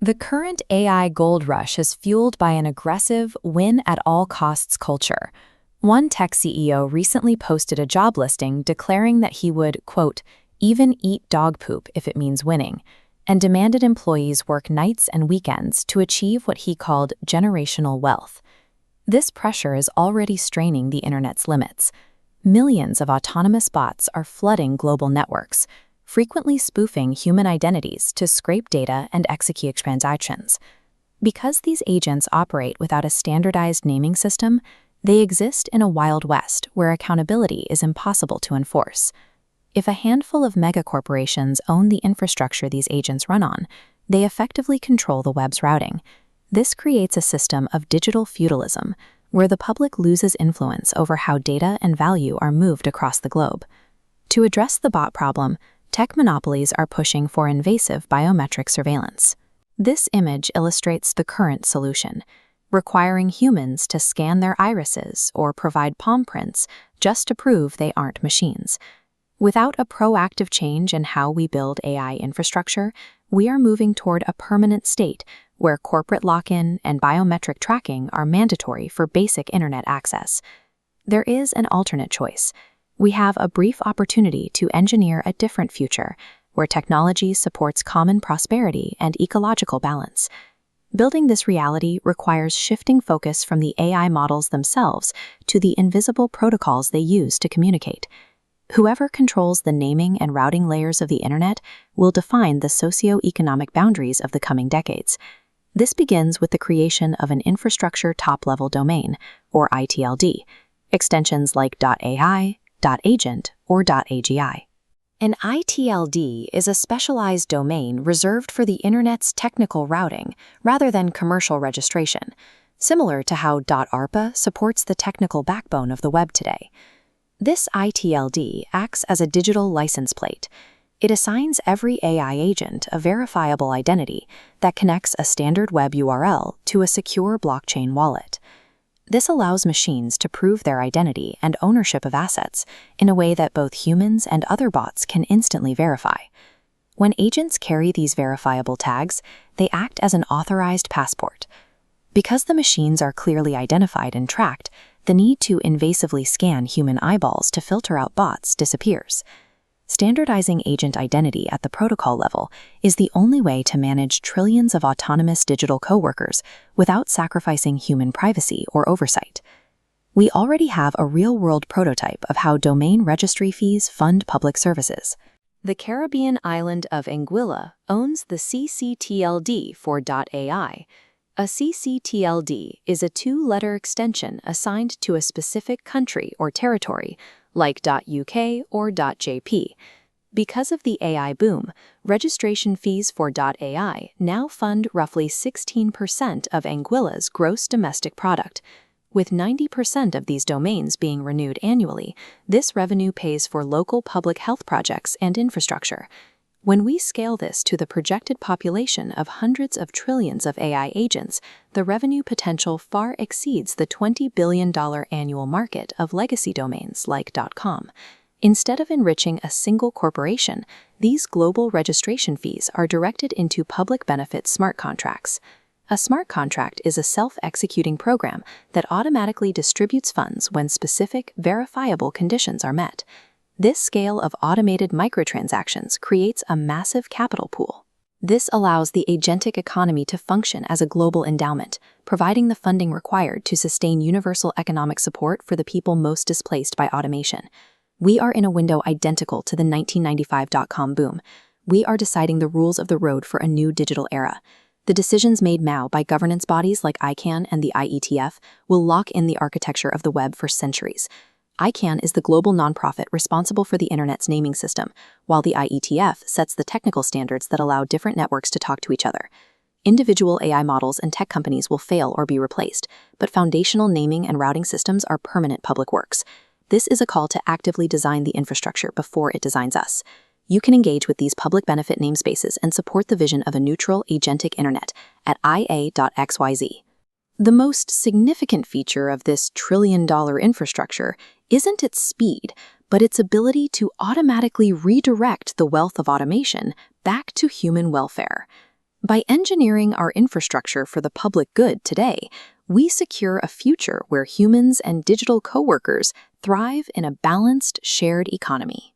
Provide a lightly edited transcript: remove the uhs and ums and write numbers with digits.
The current AI gold rush is fueled by an aggressive, win-at-all-costs culture. One tech CEO recently posted a job listing declaring that he would, quote, even eat dog poop if it means winning, and demanded employees work nights and weekends to achieve what he called generational wealth. This pressure is already straining the internet's limits. Millions of autonomous bots are flooding global networks, frequently spoofing human identities to scrape data and execute transactions. Because these agents operate without a standardized naming system, they exist in a wild west where accountability is impossible to enforce. If a handful of megacorporations own the infrastructure these agents run on, they effectively control the web's routing. This creates a system of digital feudalism, where the public loses influence over how data and value are moved across the globe. To address the bot problem, tech monopolies are pushing for invasive biometric surveillance. This image illustrates the current solution, requiring humans to scan their irises or provide palm prints just to prove they aren't machines. Without a proactive change in how we build AI infrastructure, we are moving toward a permanent state where corporate lock-in and biometric tracking are mandatory for basic internet access. There is an alternate choice. We have a brief opportunity to engineer a different future, where technology supports common prosperity and ecological balance. Building this reality requires shifting focus from the AI models themselves to the invisible protocols they use to communicate. Whoever controls the naming and routing layers of the internet will define the socio-economic boundaries of the coming decades. This begins with the creation of an infrastructure top-level domain, or ITLD, extensions like .ai, .agent, or .agi. An ITLD is a specialized domain reserved for the Internet's technical routing rather than commercial registration, similar to how .arpa supports the technical backbone of the web today. This ITLD acts as a digital license plate. It assigns every AI agent a verifiable identity that connects a standard web URL to a secure blockchain wallet. This allows machines to prove their identity and ownership of assets in a way that both humans and other bots can instantly verify. When agents carry these verifiable tags, they act as an authorized passport. Because the machines are clearly identified and tracked, the need to invasively scan human eyeballs to filter out bots disappears. Standardizing agent identity at the protocol level is the only way to manage trillions of autonomous digital coworkers without sacrificing human privacy or oversight. We already have a real-world prototype of how domain registry fees fund public services. The Caribbean island of Anguilla owns the CCTLD for .ai. A CCTLD is a two-letter extension assigned to a specific country or territory, like .uk or .jp. Because of the AI boom, registration fees for .ai now fund roughly 16% of Anguilla's gross domestic product. With 90% of these domains being renewed annually, this revenue pays for local public health projects and infrastructure. When we scale this to the projected population of hundreds of trillions of AI agents, the revenue potential far exceeds the $20 billion annual market of legacy domains like .com. Instead of enriching a single corporation, these global registration fees are directed into public benefit smart contracts. A smart contract is a self-executing program that automatically distributes funds when specific, verifiable conditions are met. This scale of automated microtransactions creates a massive capital pool. This allows the agentic economy to function as a global endowment, providing the funding required to sustain universal economic support for the people most displaced by automation. We are in a window identical to the 1995 .com boom. We are deciding the rules of the road for a new digital era. The decisions made now by governance bodies like ICANN and the IETF will lock in the architecture of the web for centuries. ICANN is the global nonprofit responsible for the Internet's naming system, while the IETF sets the technical standards that allow different networks to talk to each other. Individual AI models and tech companies will fail or be replaced, but foundational naming and routing systems are permanent public works. This is a call to actively design the infrastructure before it designs us. You can engage with these public benefit namespaces and support the vision of a neutral, agentic internet at IA.XYZ. The most significant feature of this trillion-dollar infrastructure isn't its speed, but its ability to automatically redirect the wealth of automation back to human welfare. By engineering our infrastructure for the public good today, we secure a future where humans and digital coworkers thrive in a balanced, shared economy.